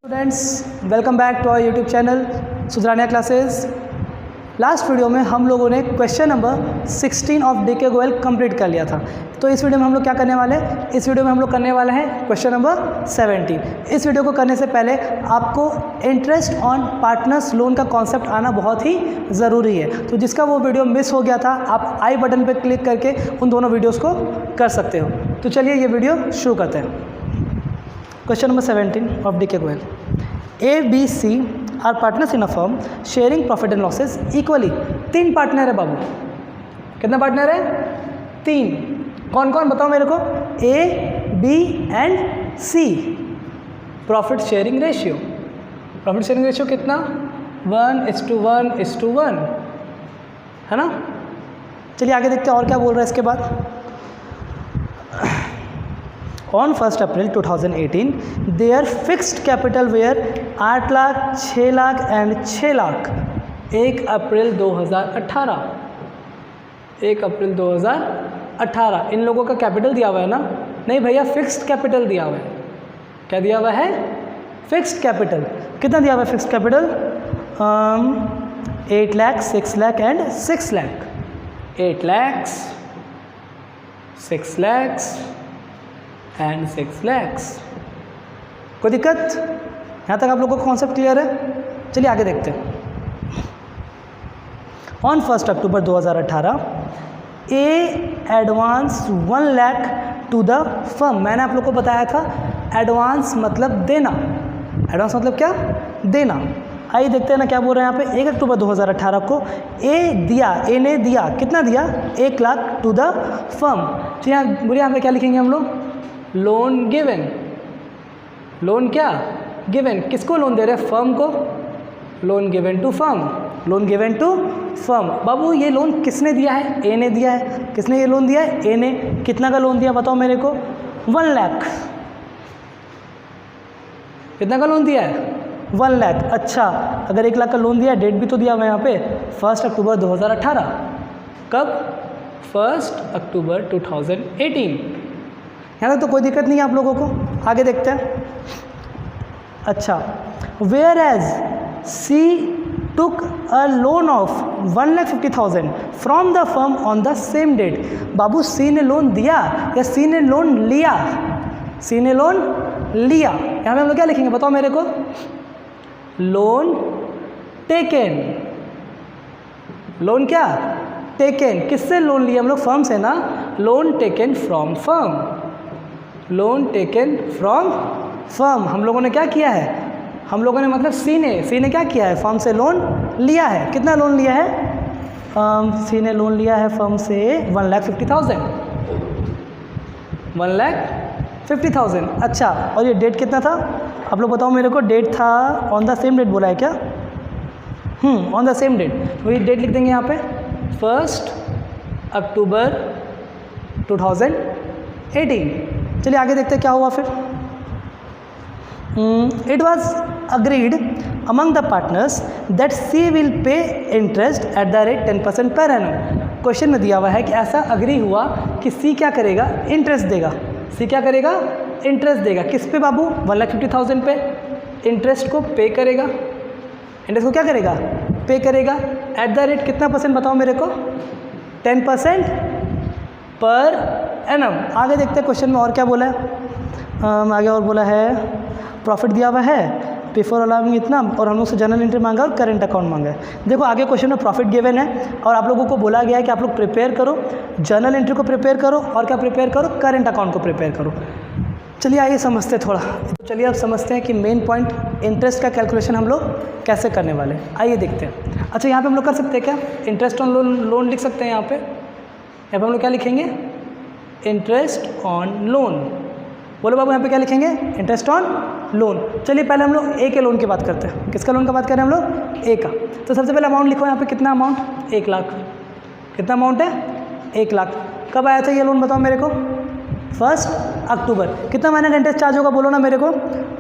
Students, welcome back to our YouTube channel Sudhrania classes. Last video में हम लोगों ने question number 16 of DK Goyal complete कर लिया था। तो इस वीडियो में हम लोग क्या करने वाले हैं? इस वीडियो में हम लोग करने वाले हैं क्वेश्चन नंबर 17। इस वीडियो को करने से पहले आपको इंटरेस्ट ऑन पार्टनर्स लोन का कॉन्सेप्ट आना बहुत ही ज़रूरी है। तो जिसका वो वीडियो मिस हो गया था, आप आई बटन पर क्लिक करके उन दोनों वीडियोज़ को कर सकते हो। तो चलिए ये वीडियो शुरू करते हैं। Question number 17 of DK Goyal. A B C are partners in a firm sharing profit and losses equally. 3 partner है बाबू। कितना पार्टनर है? 3। कौन कौन बताओ मेरे को? A B and C. Profit sharing ratio, profit sharing ratio कितना? 1:1:1 है ना। चलिए आगे देखते हैं और क्या बोल रहा है इसके बाद। On 1st April 2018, their fixed capital were 8 lakh, 6 lakh and 6 lakh. 1 अप्रैल 2018, 1 अप्रैल 2018 इन लोगों का कैपिटल दिया हुआ है ना? नहीं भैया, फिक्स्ड कैपिटल दिया हुआ है। क्या दिया हुआ है? Fixed capital. कितना दिया हुआ है fixed capital? 8 lakh, 6 lakh and 6 lakh. 8 lakh, 6 lakh and 6 lakhs. कोई दिक्कत? यहाँ तक आप लोगों को कॉन्सेप्ट क्लियर है? चलिए आगे देखते हैं। On 1 October 2018 A advance 1 lakh to the firm. मैंने आप लोग को बताया था एडवांस मतलब देना। एडवांस मतलब क्या? देना। आइए देखते हैं ना क्या बोल रहे हैं यहाँ पे। 1 अक्टूबर 2018 को ए दिया, ए ने दिया। कितना दिया? 1 लाख टू द फर्म। तो यहाँ बोलिए, यहाँ पे क्या लिखेंगे हम लोग? Loan given. लोन क्या? गिवन। किसको लोन दे रहे हैं? फर्म को। Loan given to firm, loan given to firm. बाबू ये लोन किसने दिया है? ए ने दिया है। किसने ये लोन दिया है? ए ने। कितना का लोन दिया बताओ मेरे को? 1 लाख। कितना का लोन दिया है? 1 लाख। अच्छा, अगर 1 लाख का लोन दिया, डेट भी तो दिया हुआ है यहाँ पे 1 अक्टूबर 2018। कब? 1 अक्टूबर 2018। यहाँ तक तो कोई दिक्कत नहीं है आप लोगों को। आगे देखते हैं। अच्छा, whereas C took a loan of 1,50,000 from the firm on the same date. बाबू सी ने लोन दिया या सी ने लोन लिया? सी ने लोन लिया। यहाँ पे हम लोग क्या लिखेंगे बताओ मेरे को? Loan taken. लोन क्या? टेकन। किससे लोन लिया हम लोग? फर्म से ना। Loan taken from firm. Loan taken from firm. हम लोगों ने क्या किया है? हम लोगों ने मतलब सी ने क्या किया है? फर्म से लोन लिया है। कितना लोन लिया है? सी ने लोन लिया है फर्म से 1,50,000। 1,50,000। अच्छा, और ये डेट कितना था आप लोग बताओ मेरे को? डेट था ऑन द सेम डेट बोला है क्या? On the same date. वही डेट लिख देंगे यहाँ पे 1 अक्टूबर 2018। चलिए आगे देखते हैं क्या हुआ फिर। It was agreed among the partners that C will pay interest at the rate 10% per annum. Question में दिया हुआ है कि ऐसा अग्री हुआ कि सी क्या करेगा? इंटरेस्ट देगा। सी क्या करेगा? इंटरेस्ट देगा। किस पे बाबू? 1,50,000 पे। इंटरेस्ट को पे करेगा। इंटरेस्ट को क्या करेगा? पे करेगा। एट द रेट कितना परसेंट बताओ मेरे को? 10% पर एनम। आगे देखते हैं क्वेश्चन में और क्या बोला है। आगे और बोला है प्रॉफिट दिया हुआ है बिफोर अलाउइंग इतना, और हम लोग से जर्नल एंट्री मांगा और करेंट अकाउंट मांगा है। देखो आगे क्वेश्चन में प्रॉफिट गिवन है और आप लोगों को बोला गया है कि आप लोग प्रिपेयर करो, जर्नल एंट्री को प्रिपेयर करो और क्या प्रिपेयर करो? करेंट अकाउंट को प्रिपेयर करो। चलिए आइए समझते हैं थोड़ा। चलिए अब समझते हैं कि मेन पॉइंट इंटरेस्ट का कैलकुलेशन हम लोग कैसे करने वाले हैं। आइए देखते हैं। अच्छा, यहाँ पे हम लोग कर सकते हैं क्या? इंटरेस्ट ऑन लोन लिख सकते हैं। यहाँ पे हम लोग क्या लिखेंगे? Interest on loan. बोलो बाबू यहाँ पे क्या लिखेंगे? Interest on loan. चलिए पहले हम लोग ए के लोन की बात करते हैं। किसका लोन का बात कर रहे हैं हम लोग? ए का। तो सबसे पहले अमाउंट लिखो यहाँ पे। कितना अमाउंट? 1 लाख। कितना अमाउंट है? 1 लाख। कब आया था ये लोन बताओ मेरे को? 1 अक्टूबर। कितना महीने का इंटरेस्ट चार्ज होगा बोलो ना मेरे को?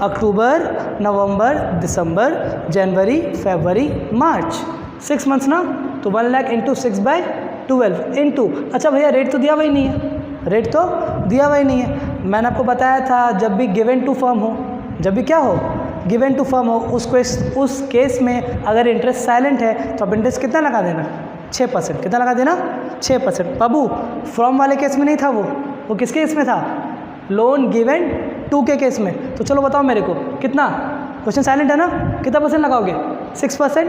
अक्टूबर, नवंबर, दिसंबर, जनवरी, फरवरी, मार्च। 6 मंथ्स ना। तो 1 लाख इंटू 6/12 इंटू। अच्छा भैया रेट तो दिया हुआ ही नहीं है। रेट तो दिया हुआ ही नहीं है। मैंने आपको बताया था जब भी गिवन टू फर्म हो, जब भी क्या हो गिवन टू फर्म हो, उस केस में अगर इंटरेस्ट साइलेंट है तो अब इंटरेस्ट कितना लगा देना, 6%। कितना लगा देना, 6%। बाबू फ्रॉम वाले केस में नहीं था, वो किस केस में था, लोन गिवन टू के केस में। तो चलो बताओ मेरे को कितना, क्वेश्चन साइलेंट है ना, कितना परसेंट लगाओगे, 6%,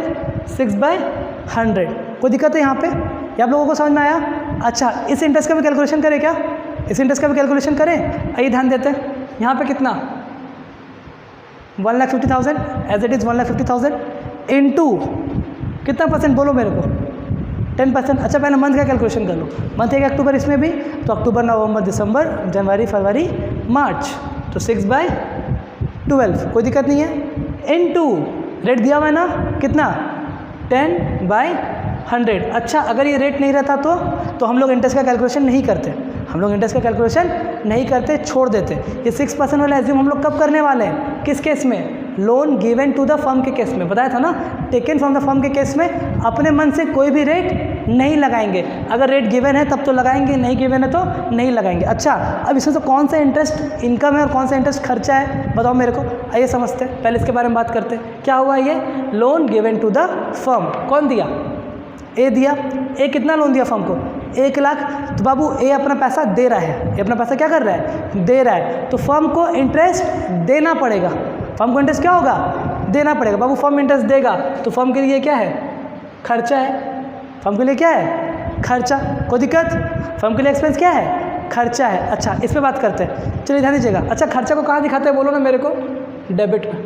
6/100। कोई दिक्कत है यहाँ पे, ये आप लोगों को समझ में आया? अच्छा, इस इंटरेस्ट का भी कैलकुलेशन करें क्या, इस इंटरेस्ट का भी कैलकुलेशन करें? आइए ध्यान देते हैं, यहाँ पे कितना 1,50,000 एज इट इज़ 1,50,000 इनटू कितना परसेंट बोलो मेरे को, 10%। अच्छा पहले मंथ का कैलकुलेशन कर लो, मंथ है अक्टूबर इसमें भी, तो अक्टूबर नवंबर दिसंबर जनवरी फरवरी मार्च, तो 6/12, कोई दिक्कत नहीं है। इनटू रेट दिया हुआ है ना, कितना 10/100। अच्छा अगर ये रेट नहीं रहता तो हम लोग इंटरेस्ट का कैलकुलेशन नहीं करते, हम लोग इंटरेस्ट का कैलकुलेशन नहीं करते, छोड़ देते। ये 6% वाला एज्यूम हम लोग कब करने वाले हैं, किस केस में, loan given to the firm के केस में। बताया था ना, टेकन फ्रॉम द फर्म के केस में अपने मन से कोई भी रेट नहीं लगाएंगे, अगर रेट गिवन है तब तो लगाएंगे, नहीं गिवन है तो नहीं लगाएंगे। अच्छा अब इसमें तो कौन सा इंटरेस्ट इनकम है और कौन सा इंटरेस्ट खर्चा है, बताओ मेरे को, आइए समझते हैं, पहले इसके बारे में बात करते हैं। क्या हुआ ये, loan given to the firm, कौन दिया, ए दिया। ए कितना लोन दिया फर्म को, 1 लाख। तो बाबू ए अपना पैसा दे रहा है, ये अपना पैसा क्या कर रहा है, दे रहा है, तो फर्म को इंटरेस्ट देना पड़ेगा, फर्म को इंटरेस्ट क्या होगा, देना पड़ेगा। बाबू फर्म इंटरेस्ट देगा तो फर्म के लिए क्या है, खर्चा है, फर्म के लिए क्या है, खर्चा, कोई दिक्कत, फर्म के लिए एक्सपेंस क्या है, खर्चा है। अच्छा इस पर बात करते हैं, चलिए ध्यान दीजिएगा। अच्छा खर्चा को कहाँ दिखाते हैं बोलो ना मेरे को, डेबिट में।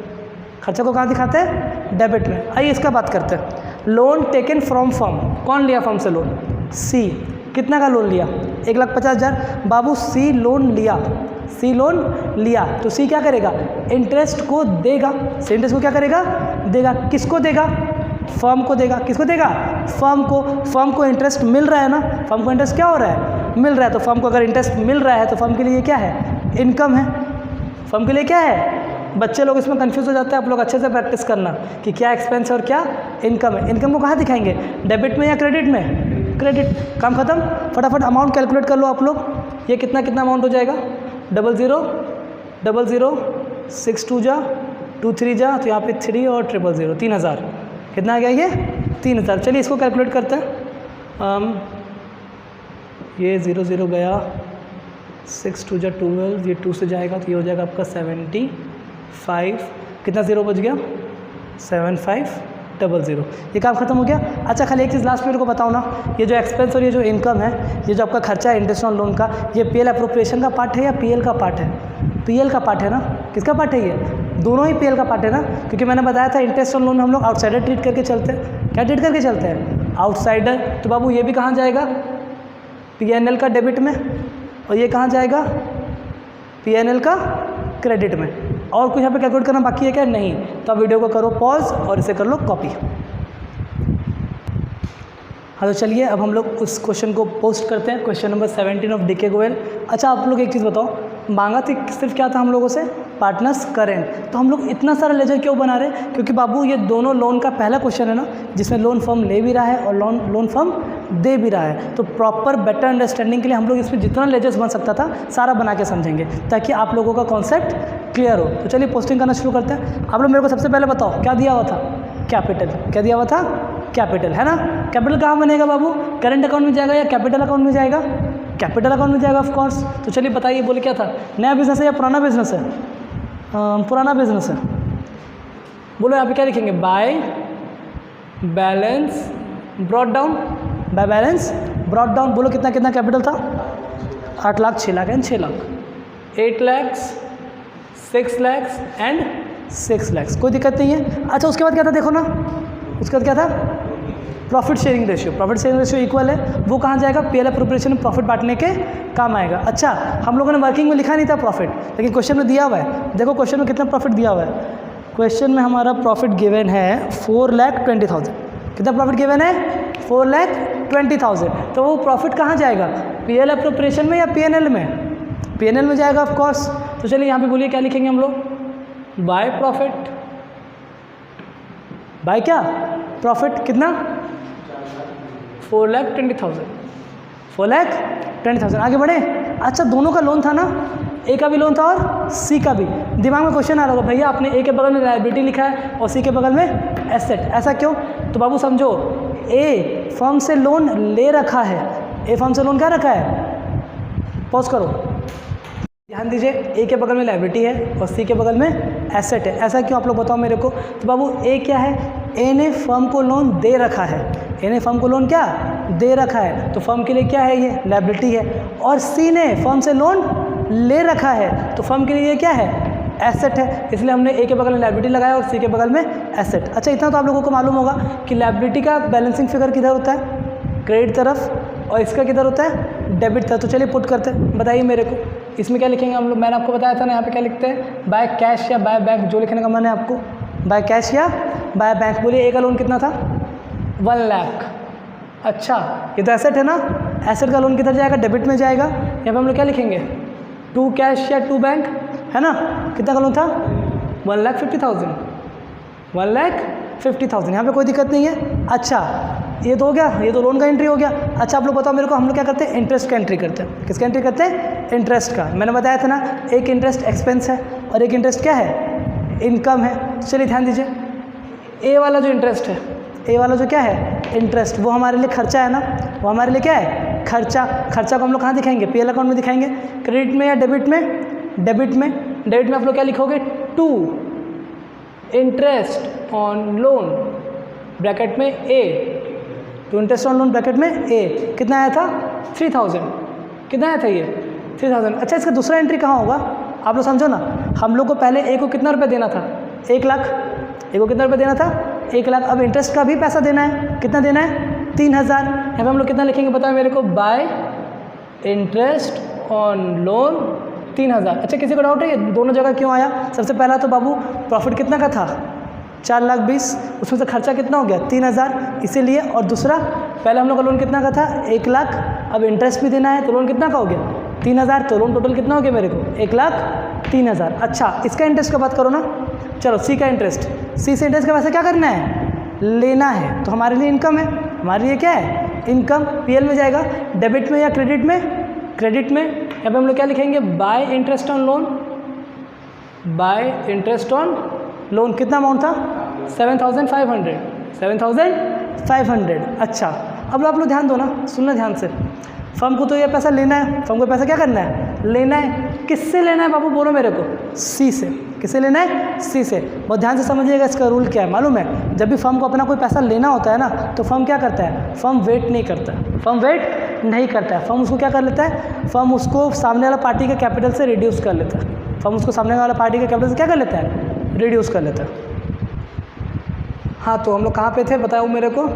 खर्चा को कहाँ दिखाते हैं, डेबिट में। आइए इसका बात करते हैं, लोन टेकन फ्रॉम फर्म, कौन लिया फर्म से लोन, सी। कितना का लोन लिया, 1,50,000। बाबू सी लोन लिया, सी लोन लिया, तो सी क्या करेगा, इंटरेस्ट को देगा, सी इंटरेस्ट को क्या करेगा, देगा। किसको देगा, फर्म को देगा। किसको देगा, फर्म को। फर्म को इंटरेस्ट मिल रहा है ना, फर्म को इंटरेस्ट क्या हो रहा है, मिल रहा है, तो फर्म को अगर इंटरेस्ट मिल रहा है तो फर्म के लिए क्या है, इनकम है, फर्म के लिए क्या है। बच्चे लोग इसमें कंफ्यूज हो जाते हैं, आप लोग अच्छे से प्रैक्टिस करना कि क्या एक्सपेंस और क्या इनकम है। इनकम को कहाँ दिखाएंगे, डेबिट में या क्रेडिट में, क्रेडिट। काम खत्म, फटाफट अमाउंट कैलकुलेट कर लो आप लोग। ये कितना कितना अमाउंट हो जाएगा, 0000 6 2 जा 2 3 जा, तो यहाँ पे 3 और 000 3,000। कितना आ गया ये, 3,000। चलिए इसको कैलकुलेट करते हैं। ये 0 गया, 6 2 जा 12, ये 2 से जाएगा तो ये हो जाएगा आपका 75। कितना ज़ीरो बच गया, 7500। ये काम खत्म हो गया। अच्छा खाली एक चीज़ लास्ट में मेरे को बताओ ना, ये जो एक्सपेंस और ये जो इनकम है, ये जो आपका खर्चा है इंटरेस्ट ऑन लोन का, ये पीएल अप्रोप्रिएशन का पार्ट है या पीएल का पार्ट है, पीएल का पार्ट है ना। किसका पार्ट है ये, दोनों ही पीएल का पार्ट है ना, क्योंकि मैंने बताया था इंटरेस्ट ऑन लोन में हम लोग आउटसाइडर ट्रीट करके चलते हैं। क्या ट्रीट करके चलते हैं, आउटसाइडर। तो बाबू ये भी कहाँ जाएगा, पीएनएल का डेबिट में, और ये कहाँ जाएगा, पीएनएल का क्रेडिट में। और कुछ यहाँ पे कैलकुलेट करना बाकी है क्या, नहीं। तो आप वीडियो को करो पॉज और इसे कर लो कॉपी। हाँ तो चलिए अब हम लोग उस क्वेश्चन को पोस्ट करते हैं, question number 17 of DK Goyal. अच्छा आप लोग एक चीज़ बताओ, मांगा थी सिर्फ क्या था हम लोगों से, पार्टनर्स करेंट। तो हम लोग इतना सारा लेजर क्यों बना रहे हैं, क्योंकि बाबू ये दोनों लोन का पहला क्वेश्चन है ना, जिसमें लोन फर्म ले भी रहा है और लोन फर्म दे भी रहा है। तो प्रॉपर बेटर अंडरस्टैंडिंग के लिए हम लोग इसमें जितना लेजर्स बन सकता था सारा बना के समझेंगे, ताकि आप लोगों का कॉन्सेप्ट क्लियर हो। तो चलिए पोस्टिंग करना शुरू करते हैं। आप लोग मेरे को सबसे पहले बताओ क्या दिया हुआ था, कैपिटल। क्या दिया हुआ था, कैपिटल, है ना। कैपिटल कहाँ बनेगा बाबू, करंट अकाउंट में जाएगा या कैपिटल अकाउंट में जाएगा, कैपिटल अकाउंट में जाएगा ऑफ कोर्स। तो चलिए बताइए, बोले क्या था, नया बिजनेस है या पुराना बिजनेस है, पुराना बिजनेस है। बोलो यहाँ पे क्या लिखेंगे, by balance brought down, by balance brought down. बोलो कितना कितना कैपिटल था, 8 लाख 6 लाख एंड 6 लाख, 8 लाख 6 लाख एंड 6 लाख, कोई दिक्कत नहीं है। अच्छा उसके बाद क्या था देखो ना, उसके बाद क्या था, profit sharing ratio. Profit sharing ratio equal है, वो कहाँ जाएगा, पीएल अप्रोप्रिएशन में प्रॉफिट बांटने के काम आएगा। अच्छा हम लोगों ने वर्किंग में लिखा नहीं था प्रॉफिट, लेकिन क्वेश्चन में दिया हुआ है। देखो क्वेश्चन में कितना प्रॉफिट दिया हुआ है, क्वेश्चन में हमारा प्रॉफिट गिवन है 4,20,000। कितना प्रॉफिट गिवन है, 4,20,000। तो वो प्रॉफिट कहाँ जाएगा, पीएल अप्रोप्रिएशन में या पीएनएल में, पीएनएल में जाएगा ऑफ कोर्स। तो चलिए यहाँ पे बोलिए क्या लिखेंगे हम लोग, बाय प्रॉफिट, बाय क्या, प्रॉफिट कितना 4,20,000, 4,20,000। आगे बढ़े। अच्छा दोनों का लोन था ना, ए का भी लोन था और सी का भी। दिमाग में क्वेश्चन आ रहा होगा, भैया आपने ए के बगल में लायबिलिटी लिखा है और सी के बगल में एसेट, ऐसा क्यों? तो बाबू समझो, ए फर्म से लोन ले रखा है, ए फर्म से लोन क्या रखा है, पॉज करो, ध्यान दीजिए, ए के बगल में लायबिलिटी है और सी के बगल में एसेट है, ऐसा क्यों आप लोग बताओ मेरे को। तो बाबू ए क्या है, ए ने फर्म को लोन दे रखा है, ए ने फर्म को लोन क्या दे रखा है, तो फर्म के लिए क्या है, ये लायबिलिटी है। और सी ने फर्म से लोन ले रखा है, तो फर्म के लिए ये क्या है, एसेट है, इसलिए हमने ए के बगल में लायबिलिटी लगाया और सी के बगल में एसेट। अच्छा, इतना तो आप लोगों को मालूम होगा कि लायबिलिटी का बैलेंसिंग फिगर किधर होता है, क्रेडिट तरफ, और इसका किधर होता है, डेबिट तरफ। तो चलिए पुट करते हैं, बताइए मेरे को इसमें क्या लिखेंगे हम लोग। मैंने आपको बताया था ना, यहाँ पे क्या लिखते हैं, बाय कैश या बाय बैंक, जो लिखने का मन है आपको, बाय कैश या बाय बैंक। बोलिए ए का लोन कितना था, 1 लाख। अच्छा, ये तो एसेट है ना, एसेट का लोन किधर जाएगा, डेबिट में जाएगा। यहाँ पे हम लोग क्या लिखेंगे, 2 कैश या 2 बैंक, है ना। कितना का लोन था, 1,50,000, 1,50,000, यहाँ पे कोई दिक्कत नहीं है। अच्छा, ये तो हो गया, ये तो लोन का एंट्री हो गया। अच्छा, आप लोग बताओ मेरे को, हम लोग क्या करते हैं, इंटरेस्ट का एंट्री करते हैं। किसका एंट्री करते हैं, इंटरेस्ट का। मैंने बताया था ना, एक इंटरेस्ट एक्सपेंस है और एक इंटरेस्ट क्या है, इनकम है। चलिए ध्यान दीजिए, ए वाला जो इंटरेस्ट है, ए वाला जो क्या है, इंटरेस्ट, वो हमारे लिए खर्चा है ना, वो हमारे लिए क्या है, खर्चा। खर्चा को हम लोग कहाँ दिखाएंगे, पीएल अकाउंट में दिखाएंगे, क्रेडिट में या डेबिट में, डेबिट में। डेबिट में आप लोग क्या लिखोगे, 2 इंटरेस्ट ऑन लोन ब्रैकेट में ए, 2 इंटरेस्ट ऑन लोन ब्रैकेट में ए। कितना आया था, 3,000। कितना आया था ये, 3,000। अच्छा, इसका दूसरा एंट्री कहाँ होगा, आप लोग समझो ना। हम लोग को पहले ए को कितना रुपये देना था, 1 लाख। ए को कितना रुपये देना था, 1 लाख। अब इंटरेस्ट का भी पैसा देना है, कितना देना है, 3,000। यहाँ पर हम लोग कितना लिखेंगे बताओ मेरे को, बाय इंटरेस्ट ऑन लोन 3,000। अच्छा, किसी को डाउट है ये दोनों जगह क्यों आया? सबसे पहला तो बाबू प्रॉफिट कितना का था, 4,20,000, उसमें से खर्चा कितना हो गया, 3,000, इसीलिए। और दूसरा, पहले हम लोग का लोन कितना का था, 1 लाख। अब इंटरेस्ट भी देना है तो लोन कितना का हो गया, 3,000। तो लोन टोटल कितना हो गया मेरे को, 1,03,000। अच्छा, इसका इंटरेस्ट का बात करो ना। चलो, सी का इंटरेस्ट, सी से इंटरेस्ट का वैसे क्या करना है, लेना है, तो हमारे लिए इनकम है, हमारे लिए क्या है, इनकम। पीएल में जाएगा, डेबिट में या क्रेडिट में, क्रेडिट में। यहाँ पे हम लोग क्या लिखेंगे, bye interest on loan, bye interest on loan. कितना अमाउंट था, 7,500, 7,500। अच्छा, अब आप लोग ध्यान दो ना, सुनना ध्यान से। फर्म को तो ये पैसा लेना है, फर्म को पैसा क्या करना है, लेना है। किससे लेना है बाबू, बोलो मेरे को, सी से। किससे लेना है, सी से। बहुत ध्यान से समझिएगा, इसका रूल क्या है मालूम है। जब भी फर्म को अपना कोई पैसा लेना होता है ना, तो फर्म क्या करता है, फर्म वेट नहीं करता है, फर्म वेट नहीं करता है। फर्म उसको क्या कर लेता है, फर्म उसको सामने वाला पार्टी के कैपिटल से रिड्यूस कर लेता है। फर्म उसको सामने वाला पार्टी के कैपिटल से क्या कर लेता है, रिड्यूस कर लेता है। हाँ, तो हम लोग कहाँ पे थे बताओ मेरे को।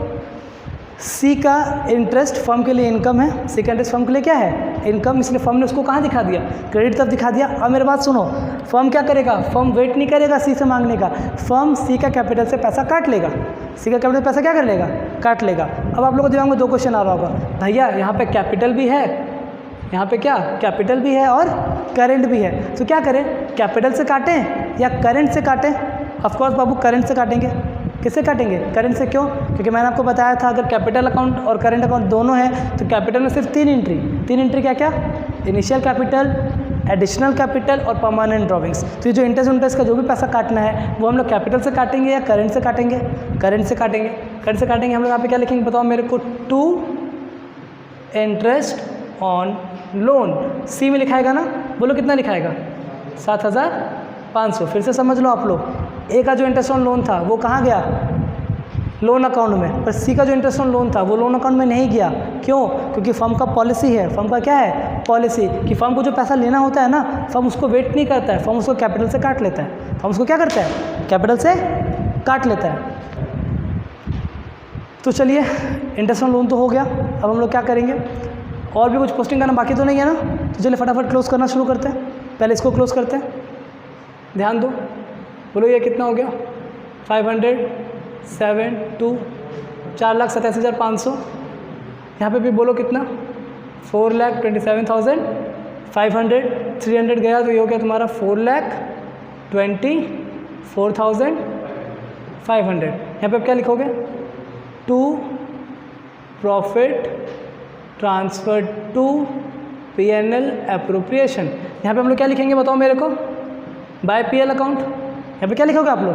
सी का इंटरेस्ट फर्म के लिए इनकम है, सी का इंटरेस्ट फर्म के लिए क्या है, इनकम। इसलिए फर्म ने उसको कहाँ दिखा दिया, क्रेडिट तरफ दिखा दिया। अब मेरे बात सुनो, फर्म क्या करेगा, फर्म वेट नहीं करेगा सी से मांगने का, फर्म सी का कैपिटल से पैसा काट लेगा, सी का कैपिटल पैसा क्या कर लेगा, काट लेगा। अब आप लोगों के दिमाग में 2 क्वेश्चन आ रहा होगा, भैया यहाँ पे कैपिटल भी है, यहाँ पे क्या कैपिटल भी है और करेंट भी है, तो क्या करें, कैपिटल से काटें या करेंट से काटें। ऑफकोर्स बाबू करेंट से काटेंगे। किससे काटेंगे, करंट से। क्यों, क्योंकि मैंने आपको बताया था अगर कैपिटल अकाउंट और करंट अकाउंट दोनों हैं तो कैपिटल में सिर्फ 3 एंट्री, 3 एंट्री क्या क्या, इनिशियल कैपिटल, एडिशनल कैपिटल और परमानेंट ड्रॉविंग्स। तो ये जो इंटरेस्ट का जो भी पैसा काटना है वो हम लोग कैपिटल से काटेंगे या करंट से काटेंगे, करंट से काटेंगे। करंट से काटेंगे हम लोग, यहाँ पे क्या लिखेंगे बताओ मेरे को, 2 इंटरेस्ट ऑन लोन। सी में लिखाएगा ना, बोलो कितना लिखाएगा, 7,500। फिर से समझ लो आप लोग, ए का जो इंटरेस्ट ऑन लोन था वो कहाँ गया, लोन अकाउंट में, पर सी का जो इंटरेस्ट ऑन लोन था वो लोन अकाउंट में नहीं गया। क्यों, क्योंकि फर्म का पॉलिसी है, फर्म का क्या है, पॉलिसी, कि फर्म को जो पैसा लेना होता है ना, फर्म उसको वेट नहीं करता है, फर्म उसको कैपिटल से काट लेता है, फर्म उसको क्या करता है, कैपिटल से काट लेता है। तो चलिए, इंटरेस्ट ऑन लोन तो हो गया। अब हम लोग क्या करेंगे, और भी कुछ पोस्टिंग करना बाकी तो नहीं है ना, तो चलिए फटाफट क्लोज करना शुरू करते हैं। पहले इसको क्लोज करते हैं, ध्यान दो, बोलो ये कितना हो गया, 500, 7, 2, 4,87,500। यहाँ पे भी बोलो कितना, 4,27,500, 300 गया तो ये हो गया तुम्हारा 4,24,500। यहाँ पे आप क्या लिखोगे, to profit transfer to P&L appropriation. यहाँ पे हम लोग क्या लिखेंगे बताओ मेरे को? By PL account. यहाँ पे क्या लिखोगे आप लोग?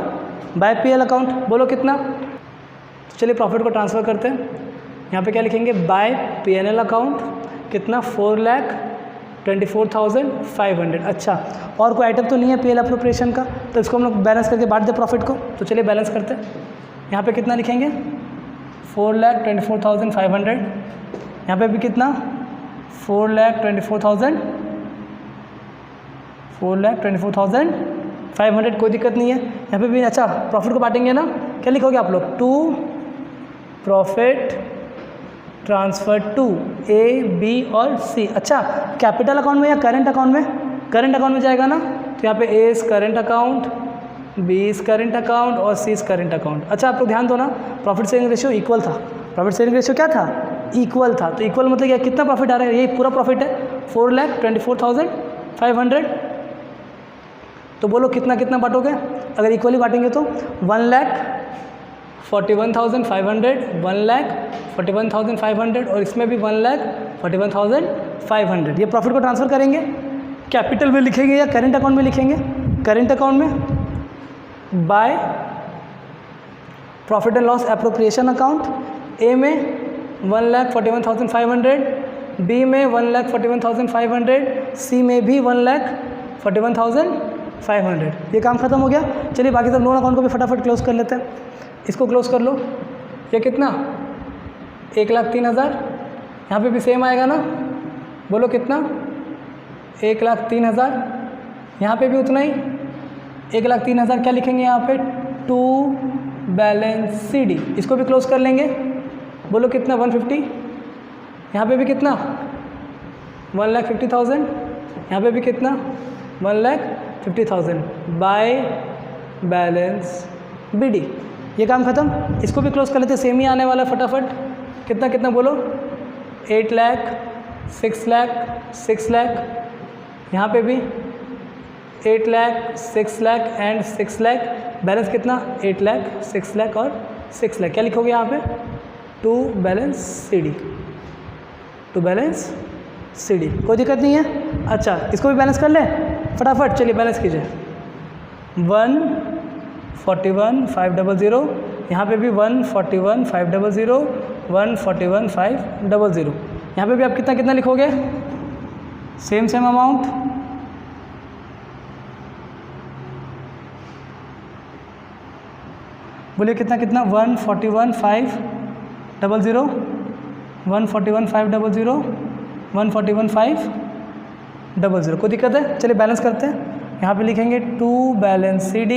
By PL account. बोलो कितना? तो चलिए प्रॉफिट को ट्रांसफ़र करते हैं। यहाँ पे क्या लिखेंगे? बाय P&L अकाउंट कितना? 4,24,500। अच्छा, और कोई आइटम तो नहीं है PL अप्रोप्रिएशन का, तो इसको हम लोग बैलेंस करके बांट दे प्रॉफिट को। तो चलिए बैलेंस करते हैं। यहाँ पे कितना लिखेंगे? 4,24,500। यहाँ पे भी कितना? 4,24,500। कोई दिक्कत नहीं है यहाँ पे भी। अच्छा, प्रॉफिट को बांटेंगे ना, क्या लिखोगे आप लोग? To profit transfer to A, B और C। अच्छा, कैपिटल अकाउंट में या करंट अकाउंट में? करंट अकाउंट में जाएगा ना, तो यहाँ पे A is current account, B is current account और C इज़ करंट अकाउंट। अच्छा, आप लोग ध्यान दो ना, प्रॉफिट शेयरिंग रेशियो इक्वल था। प्रॉफिट शेयरिंग रेशियो क्या था? इक्वल था। तो इक्वल मतलब क्या? कितना प्रॉफिट आ रहा है? ये पूरा प्रॉफिट है 4,24,500। तो बोलो कितना कितना बांटोगे? अगर इक्वली बांटेंगे तो 1,41,500, 1,41,500 और इसमें भी 1,41,500। ये प्रॉफिट को ट्रांसफ़र करेंगे। कैपिटल में लिखेंगे या करंट अकाउंट में लिखेंगे? करंट अकाउंट में by profit and loss appropriation account. A में 1,41,500, बी में 1,41,500, सी में भी 1,41,500। ये काम खत्म हो गया। चलिए बाकी सब लोन अकाउंट को भी फटाफट क्लोज कर लेते हैं। इसको क्लोज कर लो। ये कितना? 1,03,000। यहाँ पे भी सेम आएगा ना, बोलो कितना? 1,03,000। यहाँ पे भी उतना ही 1,03,000। क्या लिखेंगे यहाँ पे? To balance CD। इसको भी क्लोज कर लेंगे। बोलो कितना? 150। यहाँ पे भी कितना? 1,50,000। यहाँ पे भी कितना? 1,50,000 बाय बैलेंस BD। ये काम खत्म। इसको भी क्लोज कर लेते, सेम ही आने वाला फटाफट। कितना कितना बोलो? 8 लाख, 6 लाख, 6 लाख। यहाँ पे भी 8 लाख, 6 लाख एंड 6 लाख। बैलेंस कितना? 8 लाख, 6 लाख और 6 लाख। क्या लिखोगे यहाँ पे? To balance CD। To balance CD, कोई दिक्कत नहीं है। अच्छा, इसको भी बैलेंस कर ले फटाफट। चलिए बैलेंस कीजिए। 141,500। यहाँ पे भी 141,500, 141,500। यहाँ पे भी आप कितना कितना लिखोगे? Same same amount. बोलिए कितना कितना? 141,500, 141,500, 141,500। कोई दिक्कत है? चलिए बैलेंस करते हैं। यहाँ पे लिखेंगे टू बैलेंस CD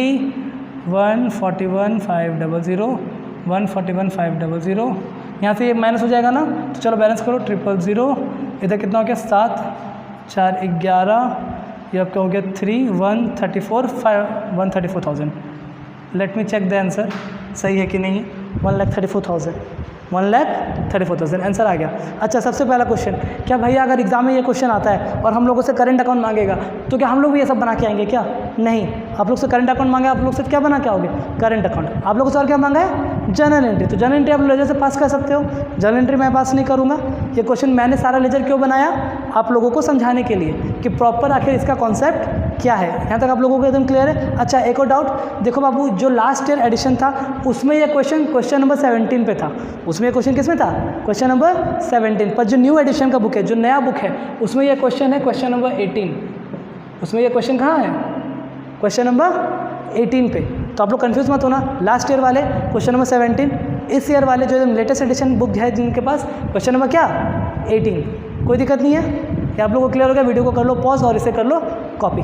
141,500, 141,500। यहाँ से ये माइनस हो जाएगा ना, तो चलो बैलेंस करो। 000। इधर कितना हो गया? 7, 4, 11। ये आपका हो गया 134,000। Let me check the answer, सही है कि नहीं? 1,34,000, 1,34,000 आंसर आ गया। अच्छा, सबसे पहला क्वेश्चन, क्या भैया अगर एग्जाम में ये क्वेश्चन आता है और हम लोगों से करंट अकाउंट मांगेगा तो क्या हम लोग भी ये सब बना के आएंगे क्या? नहीं। आप लोग से करंट अकाउंट मांगे, आप लोग से क्या बना के आओगे? Current account. आप लोगों से और क्या मांगा है? Journal entry. तो जर्नल एंट्री आप लेजर से पास कर सकते हो। जर्नल एंट्री मैं पास नहीं करूँगा। ये क्वेश्चन मैंने सारा लेजर क्यों बनाया? आप लोगों को समझाने के लिए कि प्रॉपर आखिर इसका कॉन्सेप्ट क्या है। यहाँ तक आप लोगों को एकदम क्लियर है? अच्छा, एक और डाउट देखो बाबू, जो लास्ट ईयर एडिशन था उसमें ये क्वेश्चन नंबर 17 पे था। उसमें क्वेश्चन किस में था? क्वेश्चन नंबर 17 पर। जो न्यू एडिशन का बुक है, जो नया बुक है, उसमें यह क्वेश्चन है क्वेश्चन नंबर 18। उसमें यह क्वेश्चन कहाँ है? क्वेश्चन नंबर 18 पे। तो आप लोग कंफ्यूज मत होना। लास्ट ईयर वाले क्वेश्चन नंबर 17, इस ईयर वाले जो लेटेस्ट एडिशन बुक है जिनके पास, क्वेश्चन नंबर क्या? 18। कोई दिक्कत नहीं है। ये आप लोगों को क्लियर हो गया? वीडियो को कर लो पॉज और इसे कर लो कॉपी।